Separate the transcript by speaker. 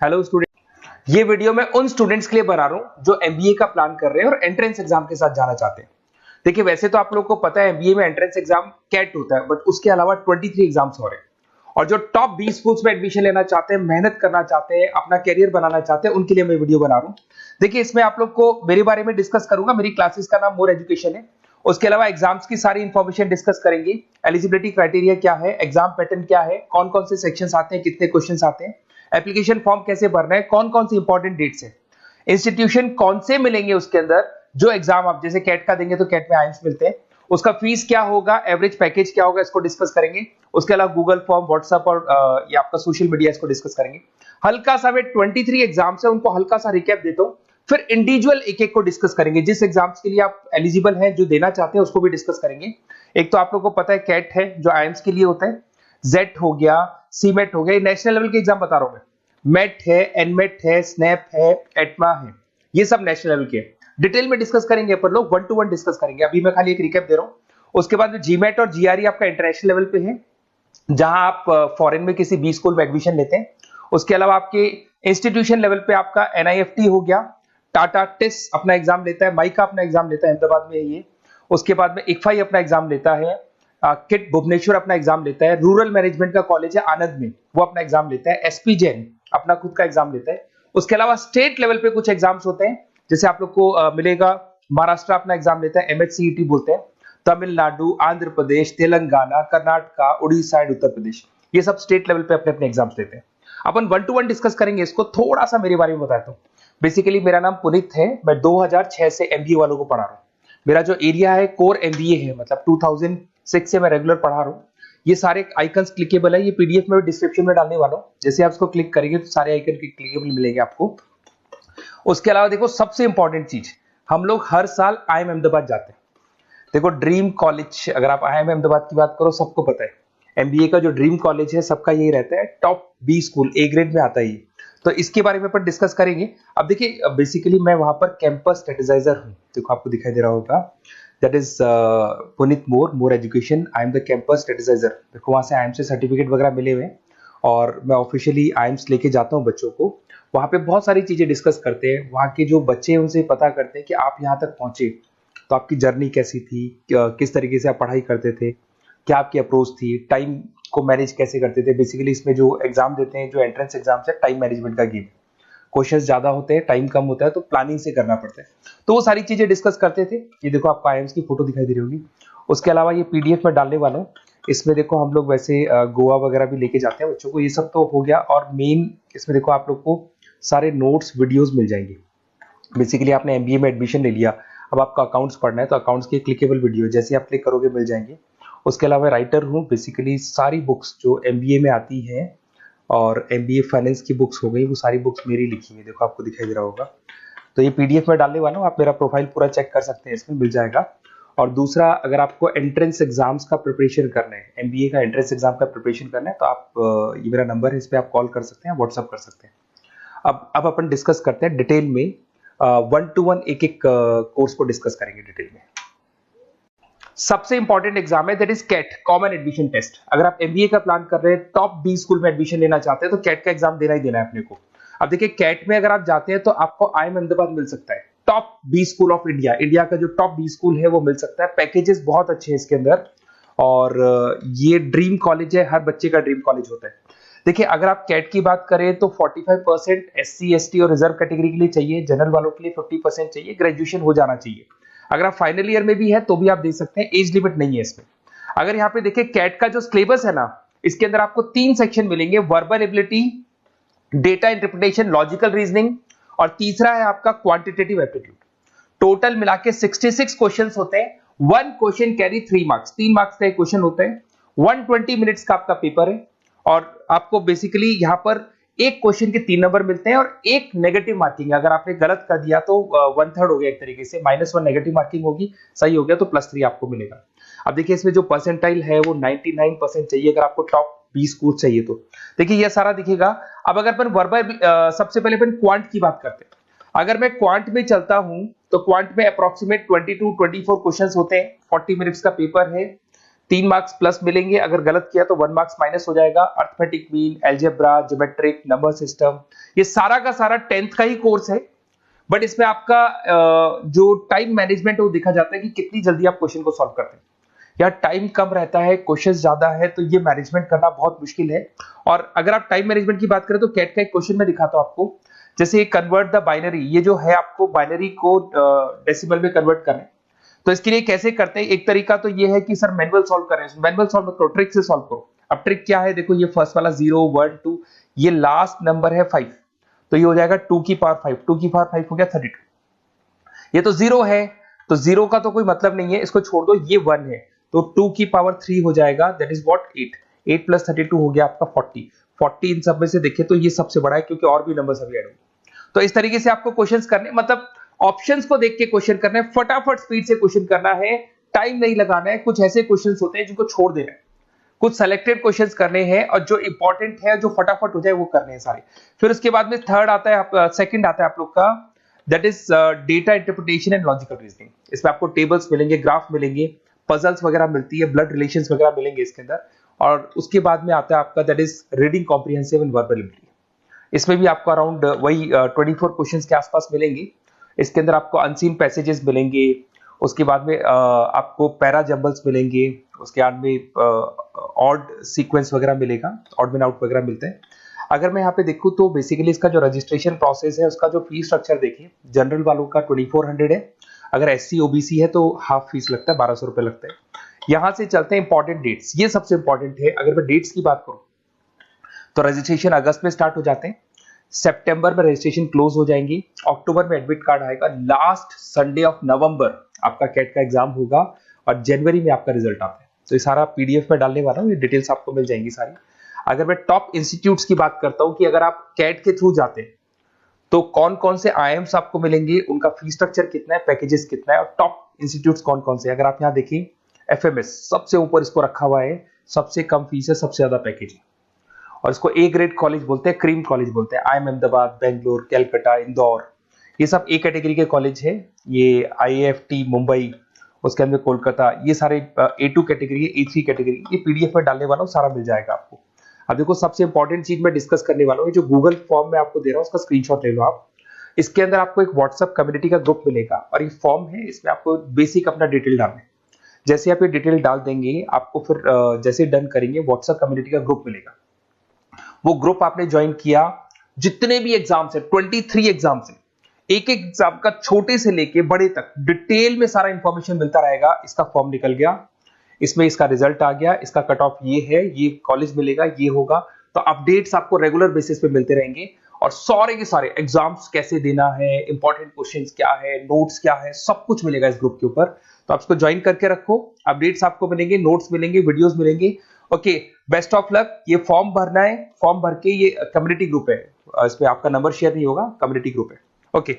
Speaker 1: Hello student, ये video मैं उन स्टूडेंट्स के लिए बना रहा हूं जो एमबीए का प्लान कर रहे हैं और एंट्रेंस एग्जाम के साथ जाना चाहते हैं। देखिए, वैसे तो आप लोगों को पता है एमबीए में एंट्रेंस एग्जाम कैट होता है, बट उसके अलावा 23 एग्जाम्स और हैं। और जो टॉप 20 स्कूल्स में एडमिशन लेना चाहते हैं, मेहनत करना चाहते हैं, अपना कैरियर बनाना चाहते हैं, उनके लिए मैं वीडियो बना रहा हूं। देखिए, इसमें आप लोग को मेरे बारे में डिस्कस करूंगा। मेरी क्लासेस का नाम मोर एजुकेशन है। उसके अलावा एग्जाम्स की सारी इंफॉर्मेशन डिस्कस करेंगे। एलिजिबिलिटी क्राइटेरिया क्या है, एग्जाम पैटर्न क्या है, कौन कौन से सेक्शंस आते हैं, कितने क्वेश्चंस आते हैं, एप्लीकेशन फॉर्म कैसे भरना है, कौन कौन सी इंपॉर्टेंट डेट्स है, इंस्टीट्यूशन कौन से मिलेंगे उसके अंदर, जो एग्जाम आप जैसे कैट का देंगे तो कैट में आइम्स मिलते हैं, उसका फीस क्या होगा, एवरेज पैकेज क्या होगा, इसको डिस्कस करेंगे। उसके अलावा गूगल फॉर्म, व्हाट्सएप और ये आपका सोशल मीडिया, इसको डिस्कस करेंगे। हल्का सा मैं 23 एग्जाम्स है उनको हल्का सा रिकैप देता हूं, फिर इंडिविजुअल एक एक को डिस्कस करेंगे। जिस एग्जाम्स के लिए आप एलिजिबल हैं, जो देना चाहते हैं, उसको भी डिस्कस करेंगे। एक तो आप लोगों को पता है कैट है जो आइम्स के लिए होता है, जेट हो गया, सीमेट हो गया, नेशनल लेवल के एग्जाम बता रहा हूं मैं। मेट है, एनमेट है, स्नैप है, एटमा है, ये सब नेशनल लेवल के। डिटेल में डिस्कस करेंगे अपन लोग, 1 to 1 डिस्कस करेंगे। अभी मैं खाली एक रिकैप दे रहा हूं। उसके बाद जीमेट और जीआरई आपका इंटरनेशनल लेवल पे है, जहां आप फॉरेन में किसी बी स्कूल में एडमिशन लेते हैं। उसके अलावा आपके इंस्टीट्यूशन लेवल पे आपका एनआईएफटी हो गया, टाटा टिस अपना एग्जाम लेता है, माइका अपना एग्जाम लेता है, अहमदाबाद में है ये। उसके बाद में इक्फाई अपना एग्जाम लेता है, किट भुवनेश्वर अपना एग्जाम लेता है, रूरल मैनेजमेंट का कॉलेज है आनंद में, वो अपना एग्जाम लेता है, एसपी जैन अपना खुद का एग्जाम लेता है। उसके अलावा स्टेट लेवल पे कुछ एग्जाम्स होते हैं, जैसे आप लोग को मिलेगा, महाराष्ट्र अपना एग्जाम लेता है, एमएचसीईटी बोलते हैं, तमिलनाडु, आंध्र प्रदेश, तेलंगाना, कर्नाटका, उड़ीसा एंड उत्तर प्रदेश, ये सब स्टेट लेवल पे अपने अपने एग्जाम्स लेते हैं। अपन 1 to 1 डिस्कस करेंगे इसको। थोड़ा सा मेरे बारे में बताता हूँ। बेसिकली मेरा नाम पुनीत है, मैं 2006 से एमबीए वालों को पढ़ा रहा हूँ। मेरा जो एरिया है कोर एमबीए है, मतलब 2006 से मैं रेगुलर पढ़ा रहा हूँ। ये सारे आइकन्स क्लिकेबल है, ये पीडीएफ में डिस्क्रिप्शन में डालने वाला हूँ। जैसे आप इसको क्लिक करेंगे तो सारे आइकन क्लिकेबल मिलेंगे आपको। उसके अलावा देखो, सबसे इंपॉर्टेंट चीज, हम लोग हर साल आईएम अहमदाबाद जाते हैं। देखो, ड्रीम कॉलेज, अगर आप आईएम अहमदाबाद की बात करो, सबको पता है एमबीए का जो ड्रीम कॉलेज है सबका यही रहता है, top B school, A grade में आता है ये। तो इसके बारे में अपन डिस्कस करेंगे। अब देखिए, बेसिकली मैं वहां पर कैंपस स्ट्रेटेजाइजर हूँ। देखो, आपको दिखाई दे रहा होगा, that is Puneet more education, I am the campus strategizer. देखो, वहां से आईएम से सर्टिफिकेट वगैरह मिले हुए हैं और मैं ऑफिशियली आईएम्स लेके जाता हूँ बच्चों को। वहां पे बहुत सारी चीजें डिस्कस करते हैं, वहां के जो बच्चे हैं उनसे पता करते हैं कि आप यहाँ तक पहुंचे तो आपकी जर्नी कैसी थी, किस तरीके से आप पढ़ाई करते थे, क्या आपकी अप्रोच थी, टाइम को मैनेज कैसे करते थे। बेसिकली इसमें जो एग्जाम देते हैं, जो एंट्रेंस एग्जाम्स है, टाइम मैनेजमेंट का गेम। क्वेश्चंस ज्यादा होते हैं, टाइम कम होता है, तो प्लानिंग से करना पड़ता है। तो वो सारी चीजें डिस्कस करते थे। ये देखो, आपको आईएम्स की फोटो दिखाई दे रही होगी। उसके अलावा ये पीडीएफ में डालने वाला हूँ। इसमें देखो, हम लोग वैसे गोवा वगैरह भी लेके जाते हैं बच्चों को। ये सब तो हो गया, और मेन इसमें देखो आप लोग को सारे नोट्स, वीडियोस मिल जाएंगे। बेसिकली आपने एमबीए में एडमिशन ले लिया, अब आपका अकाउंट्स पढ़ना है, तो अकाउंट्स की क्लिकेबल वीडियो जैसे आप क्लिक करोगे मिल जाएंगे। उसके अलावा राइटर हूँ, बेसिकली सारी बुक्स जो एमबीए में आती हैं और एमबीए फाइनेंस की बुक्स हो गई, वो सारी बुक्स मेरी लिखी हुई, देखो आपको दिखाई दे रहा होगा। तो ये पीडीएफ में डालने वाला हूँ, आप मेरा प्रोफाइल पूरा चेक कर सकते हैं, इसमें मिल जाएगा। और दूसरा, अगर आपको एंट्रेंस एग्जाम्स का प्रिपरेशन करना है, एमबीए का एंट्रेंस एग्जाम का प्रिपरेशन करना है, तो आप ये मेरा नंबर है, इस पर आप कॉल कर सकते हैं, व्हाट्सअप कर सकते हैं। अब अपन डिस्कस करते हैं डिटेल में, 1 to 1 एक एक कोर्स को डिस्कस करेंगे डिटेल में। सबसे इंपॉर्टेंट एग्जाम है, that is CAT, common admission test. अगर आप एमबीए का प्लान कर रहे हैं, टॉप बी स्कूल में एडमिशन लेना चाहते हैं, तो कैट का एग्जाम देना ही देना है अपने को। अब देखिए, कैट में अगर आप जाते हैं तो आपको आईएम अहमदाबाद मिल सकता है, top B school of India, India का जो टॉप बी स्कूल है वो मिल सकता है। पैकेजेस बहुत अच्छे हैं इसके अंदर, और ये ड्रीम कॉलेज है, हर बच्चे का ड्रीम कॉलेज होता है। देखिए, अगर आप कैट की बात करें तो 45% एससी एसटी और रिजर्व कैटेगरी के लिए चाहिए, जनरल वालों के लिए 50% चाहिए, ग्रेजुएशन हो जाना चाहिए। अगर आप फाइनल ईयर में भी है तो भी आप दे सकते हैं, एज लिमिट नहीं है इसमें। अगर यहाँ पे देखिए, कैट का जो सिलेबस है ना, इसके अंदर आपको 3 सेक्शन मिलेंगे, verbal ability, data interpretation, logical reasoning, और तीसरा है आपका क्वांटिटेटिव एप्टीट्यूड। टोटल मिला के 66 क्वेश्चंस होते हैं। 1 क्वेश्चन कैरी 3 मार्क्स, 3 मार्क्स का एक क्वेश्चन होता है। 120 मिनट्स का आपका पेपर है, और आपको बेसिकली यहाँ पर एक क्वेश्चन के 3 नंबर मिलते हैं और एक नेगेटिव मार्किंग है। अगर आपने गलत कर दिया तो 1/3 हो गया, एक तरीके से -1 नेगेटिव मार्किंग होगी, सही हो गया तो +3 आपको मिलेगा। अब देखिए, इसमें जो परसेंटाइल है वो 99% चाहिए, अगर आपको टॉप 20 स्कोर चाहिए तो। देखिए, ये सारा दिखेगा। अब अगर अपन वर्बल, सबसे पहले अपन क्वांट की बात करते हैं। अगर मैं क्वांट में चलता हूं तो क्वांट में अप्रोक्सीमेट 22-24 क्वेश्चंस होते हैं, 40 मिनट्स का पेपर है। 3 मार्क्स प्लस मिलेंगे, अगर गलत किया तो 1 मार्क्स माइनस हो जाएगा। Arithmetic mean, algebra, geometric, number system, ये सारा का सारा 10th का ही कोर्स है, बट इसमें आपका जो टाइम मैनेजमेंट है वो देखा जाता है कि कितनी जल्दी आप क्वेश्चन को सॉल्व करते हैं। यार टाइम कम रहता है, क्वेश्चन ज्यादा है, तो ये मैनेजमेंट करना बहुत मुश्किल है। और अगर आप टाइम मैनेजमेंट की बात करें तो कैट का एक क्वेश्चन मैं दिखाता हूं आपको। जैसे कन्वर्ट द बाइनरी, ये जो है आपको बाइनरी को डेसिमल में कन्वर्ट करना है, तो इसके लिए कैसे करते हैं? एक तरीका तो ये है कि सर मैनुअल सॉल्व करें, मैनुअल सॉल्व करो, ट्रिक से सॉल्व करो। अब ट्रिक क्या है? देखो ये फर्स्ट वाला 0 1 2, ये लास्ट नंबर है 5, तो ये हो जाएगा 2 की पावर 5, 2 की पावर 5 हो गया 32। ये तो 0 है, तो 0 का तो कोई मतलब नहीं है, इसको छोड़ दो। ये 1 है तो 2 की पावर 3 हो जाएगा, दैट इज व्हाट 8, 8 प्लस 32 हो गया आपका 40। 40 इन सब में से देखें तो ये सबसे बड़ा है, क्योंकि और भी नंबर अभी ऐड होंगे। तो इस तरीके से आपको क्वेश्चंस करने, मतलब ऑप्शंस को देख के क्वेश्चन करना है, फटाफट स्पीड से क्वेश्चन करना है, टाइम नहीं लगाना है। कुछ ऐसे क्वेश्चंस होते हैं जिनको छोड़ देना है, कुछ सेलेक्टेड क्वेश्चंस करने हैं, और जो इंपॉर्टेंट है, जो फटाफट हो जाए वो करने हैं सारे। फिर उसके बाद में थर्ड आता है, सेकंड आता है आप लोग का, that is data interpretation and logical reasoning. इसमें आपको टेबल्स मिलेंगे, ग्राफ मिलेंगे, पजल्स वगैरह मिलती है, ब्लड रिलेशंस वगैरह मिलेंगे इसके अंदर। और उसके बाद में आता है आपका that is reading comprehensive and verbal ability. इसमें भी आपको अराउंड वही 24 क्वेश्चंस के आसपास मिलेंगे। इसके अंदर आपको अनसीन पैसेजेस मिलेंगे, उसके बाद में आपको पैरा जंबल्स मिलेंगे, उसके बाद में ऑड सीक्वेंस वगैरह मिलेगा, ऑड में आउट वगैरह मिलते हैं। अगर मैं यहाँ पे देखूँ तो बेसिकली इसका जो रजिस्ट्रेशन प्रोसेस है, उसका जो फीस स्ट्रक्चर देखिए, जनरल वालों का 2400 है, अगर एससी ओबीसी है तो हाफ फीस लगता है, 1200 रुपए लगता है। यहां से चलते हैं इंपॉर्टेंट डेट्स, ये सबसे इंपॉर्टेंट है। अगर मैं डेट्स की बात करूं तो रजिस्ट्रेशन अगस्त में स्टार्ट हो जाते हैं, सितंबर में रजिस्ट्रेशन क्लोज हो जाएंगी, अक्टूबर में एडमिट कार्ड आएगा, लास्ट संडे ऑफ नवंबर आपका कैट का एग्जाम होगा, और जनवरी में आपका रिजल्ट आता है। तो ये सारा पीडीएफ में डालने वाला हूँ, ये डिटेल्स आपको मिल जाएंगी सारी। अगर मैं टॉप इंस्टीट्यूट्स की बात करता हूं कि अगर आप कैट के थ्रू जाते हैं तो कौन कौन से आईएम्स आपको मिलेंगे, उनका फीस स्ट्रक्चर कितना है, पैकेजेस कितना है, और टॉप इंस्टीट्यूट्स कौन कौन से। अगर आप यहाँ देखिए एफएमएस सबसे ऊपर इसको रखा हुआ है, सबसे कम फीस है, सबसे ज्यादा पैकेज है, और इसको ए ग्रेड कॉलेज बोलते हैं, क्रीम कॉलेज बोलते हैं। आईएम अहमदाबाद, बेंगलोर, कैलकाटा, इंदौर, ये सब ए कैटेगरी के कॉलेज है। ये आईएफटी मुंबई, उसके अंदर कोलकाता, ये सारे A2 कैटेगरी है, A3 कैटेगरी। ये पीडीएफ में डालने वाला हूँ, सारा मिल जाएगा आपको। अब देखो सबसे इंपॉर्टेंट चीज मैं डिस्कस करने वाला हूँ, जो गूगल फॉर्म में आपको दे रहा हूँ उसका स्क्रीनशॉट ले लो आप। इसके अंदर आपको एक व्हाट्सएप कम्युनिटी का ग्रुप मिलेगा, और ये फॉर्म है, इसमें आपको बेसिक अपना डिटेल डालना है। जैसे आप ये डिटेल डाल देंगे, आपको फिर जैसे डन करेंगे व्हाट्सएप कम्युनिटी का ग्रुप मिलेगा। वो ग्रुप आपने ज्वाइन किया, जितने भी एग्जाम्स है, 23 एग्जाम्स है, एक एक एग्जाम का छोटे से लेके बड़े तक डिटेल में सारा इंफॉर्मेशन मिलता रहेगा। इसका फॉर्म निकल गया, इसमें इसका रिजल्ट आ गया, इसका कट ऑफ ये है, ये कॉलेज मिलेगा, ये होगा। तो अपडेट्स आपको रेगुलर बेसिस पे मिलते रहेंगे, और सारे के सारे एग्जाम्स कैसे देना है, इंपॉर्टेंट क्वेश्चंस क्या है, नोट्स क्या है, सब कुछ मिलेगा इस ग्रुप के ऊपर। तो आप इसको ज्वाइन करके रखो, अपडेट्स आपको मिलेंगे, नोट्स मिलेंगे, वीडियोस मिलेंगे। Okay, best of luck. ये फॉर्म भरना है, फॉर्म भर के, ये कम्युनिटी ग्रुप है, इस पे आपका नंबर शेयर नहीं होगा, कम्युनिटी ग्रुप है। ओके।